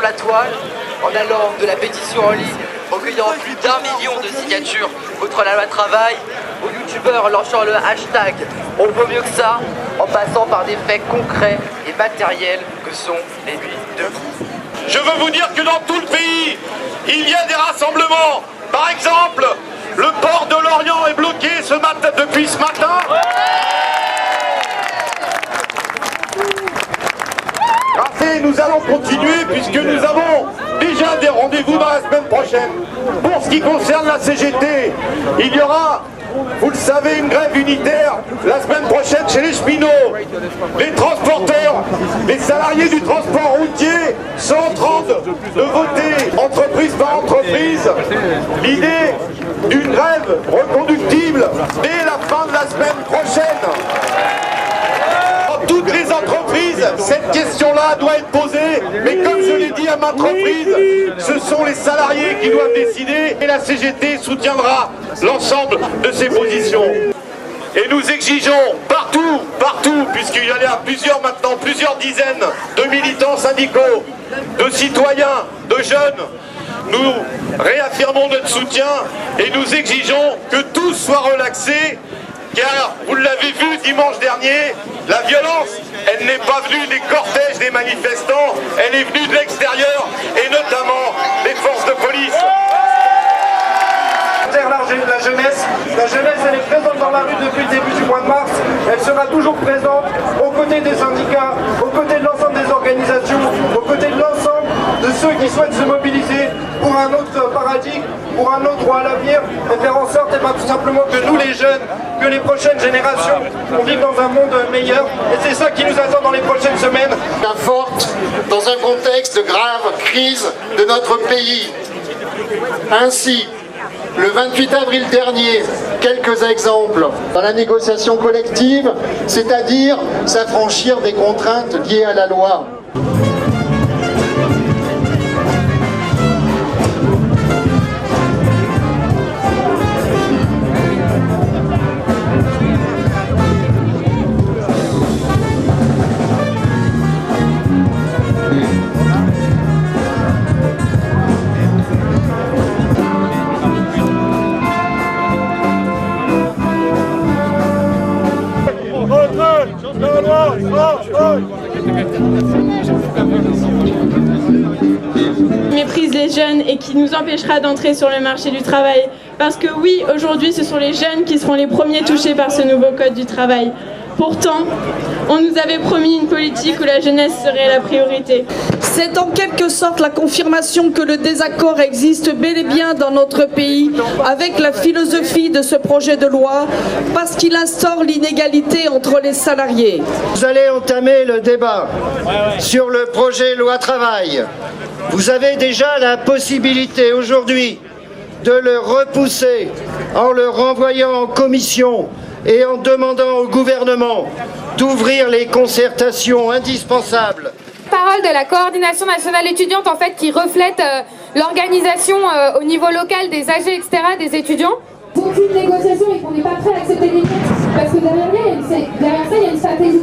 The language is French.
la toile, en allant de la pétition en ligne, recueillant plus d'1 million de signatures contre la loi travail, aux youtubeurs lançant le hashtag « On vaut mieux que ça », en passant par des faits concrets et matériels que sont les nuits debout. Je veux vous dire que dans tout le pays, il y a des rassemblements. Par exemple, le port de Lorient est bloqué depuis ce matin. Et nous allons continuer puisque nous avons déjà des rendez-vous dans la semaine prochaine. Pour ce qui concerne la CGT, il y aura, vous le savez, une grève unitaire la semaine prochaine chez les cheminots. Les transporteurs, les salariés du transport routier sont en train de voter entreprise par entreprise l'idée d'une grève reconductible dès la fin de la semaine prochaine. Dans toutes les entreprises, cette question-là doit être posée, mais comme je l'ai dit à maintes reprises, ce sont les salariés qui doivent décider et la CGT soutiendra l'ensemble de ces positions. Et nous exigeons partout, puisqu'il y a plusieurs dizaines de militants syndicaux, de citoyens, de jeunes, nous réaffirmons notre soutien et nous exigeons que tout soit relaxé, car vous l'avez vu dimanche dernier, la violence, elle n'est pas venue des cortèges des manifestants, elle est venue de l'extérieur et notamment des forces de police. La jeunesse, elle est présente dans la rue depuis le début du mois de mars. Elle sera toujours présente aux côtés des syndicats, aux côtés de l'ensemble des organisations, aux côtés de l'ensemble de ceux qui souhaitent se mobiliser pour un autre paradigme, pour un autre droit à l'avenir, et faire en sorte tout simplement que nous les jeunes, que les prochaines générations, on vive dans un monde meilleur. Et c'est ça qui nous attend dans les prochaines semaines. Forte dans un contexte de grave crise de notre pays. Ainsi, le 28 avril dernier, quelques exemples dans la négociation collective, c'est-à-dire s'affranchir des contraintes liées à la loi. Méprise les jeunes et qui nous empêchera d'entrer sur le marché du travail. Parce que oui, aujourd'hui, ce sont les jeunes qui seront les premiers touchés par ce nouveau code du travail. Pourtant, on nous avait promis une politique où la jeunesse serait la priorité. C'est en quelque sorte la confirmation que le désaccord existe bel et bien dans notre pays avec la philosophie de ce projet de loi parce qu'il instaure l'inégalité entre les salariés. Vous allez entamer le débat sur le projet loi travail. Vous avez déjà la possibilité aujourd'hui de le repousser en le renvoyant en commission et en demandant au gouvernement d'ouvrir les concertations indispensables. Parole de la coordination nationale étudiante en fait qui reflète l'organisation au niveau local des AG etc. des étudiants. Aucune négociation et qu'on n'est pas prêt à accepter des textes parce que derrière ça il y a une stratégie.